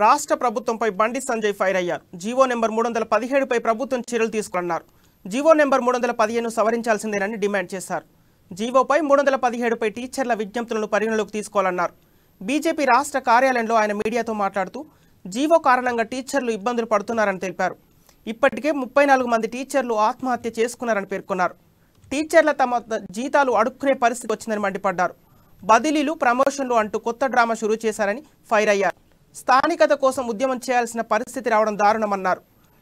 రాష్ట్ర ప్రభుత్వంపై బండి సంజయ్ ఫైర్ అయ్యారు. జీవో నెంబర్ 317పై ప్రభుత్వం చర్యలు తీసుకున్నారు. జీవో నెంబర్ 315ను సవరించాల్సిందేనని డిమాండ్ చేశారు. జీవోపై 317పై టీచర్ల విజ్ఞప్తులను పరిగణలోకి తీసుకోవాలన్నారు. బీజేపీ రాష్ట్ర కార్యాలయంలో ఆయన మీడియాతో మాట్లాడుతూ జీవో కారణంగా టీచర్లు ఇబ్బందులు పడుతున్నారని తెలిపారు. ఇప్పటికే 34 మంది టీచర్లు ఆత్మహత్య చేసుకున్నారని పేర్కొన్నారు. టీచర్ల తమ జీతాలు అడుక్కునే పరిస్థితి వచ్చిందని మండిపడ్డారు. బదిలీలు, ప్రమోషన్లు అంటూ కొత్త డ్రామా షురూ చేశారని ఫైర్ అయ్యారు. స్థానికత కోసం ఉద్యమం చేయాల్సిన పరిస్థితి రావడం దారుణమన్నారు.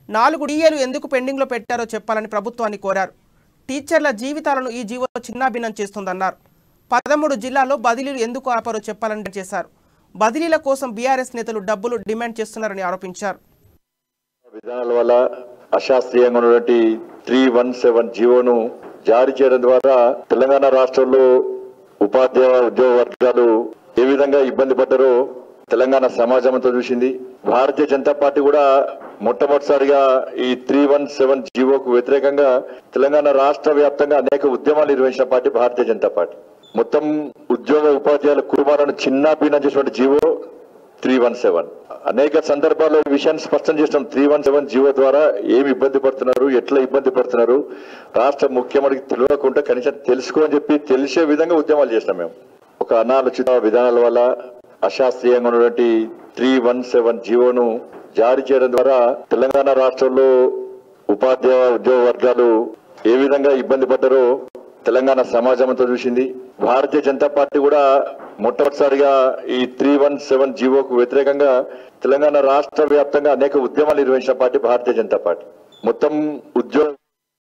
4 డిఏలు ఎందుకు పెండింగ్లో పెట్టారో చెప్పాలని ప్రభుత్వాన్ని కోరారు. టీచర్ల జీవితాలను ఈ జీవో చిన్నాభిన్నం చేస్తుందన్నారు. 13 జిల్లాల్లో బదిలీలు ఎందుకు ఆపారో చెప్పాలని చేశారు. బదిలీల కోసం బీఆర్ఎస్ నేతలు డబ్బులు డిమాండ్ చేస్తున్నారని ఆరోపించారు. విధానాల వల్ల అశాస్త్రీయంగా ఉన్నటువంటి 317 జీవోను జారీ చేయడం ద్వారా తెలంగాణ రాష్ట్రంలో ఉపాధ్యాయ ఉద్యోగ వర్గాలు ఏ విధంగా ఇబ్బంది పడ్డారో తెలంగాణ సమాజం అంతా చూసింది. భారతీయ జనతా పార్టీ కూడా మొట్టమొదటిసారిగా ఈ 317 జీవోకు వ్యతిరేకంగా తెలంగాణ రాష్ట్ర వ్యాప్తంగా అనేక ఉద్యమాలు నిర్వహించిన పార్టీ భారతీయ జనతా పార్టీ. మొత్తం ఉద్యోగ ఉపాధ్యాయుల కుటుంబాలను చిన్నాభిన్నం చేసినటువంటి జీవో 317. అనేక సందర్భాల్లో ఈ విషయాన్ని స్పష్టం చేస్తాం. 317 జీవో ద్వారా ఏమి ఇబ్బంది పడుతున్నారు, ఎట్లా ఇబ్బంది పడుతున్నారు, రాష్ట్ర ముఖ్యమంత్రికి తెలియకుండా కనీసం తెలుసుకోని చెప్పి తెలిసే విధంగా ఉద్యమాలు చేస్తాం. మేము ఒక అనాలోచిత విధానాల వల్ల అశాస్త్రీయంగా ఉన్నటువంటి 317 జీవోను జారీ చేయడం ద్వారా తెలంగాణ రాష్ట్రంలో ఉపాధ్యాయ ఉద్యోగ వర్గాలు ఏ విధంగా ఇబ్బంది పడ్డారో తెలంగాణ సమాజం అంతా చూసింది. భారతీయ జనతా పార్టీ కూడా మొట్టమొదటిసారిగా ఈ 317 జీవోకు వ్యతిరేకంగా తెలంగాణ రాష్ట్ర వ్యాప్తంగా అనేక ఉద్యమాలు నిర్వహించిన పార్టీ భారతీయ జనతా పార్టీ. మొత్తం ఉద్యోగ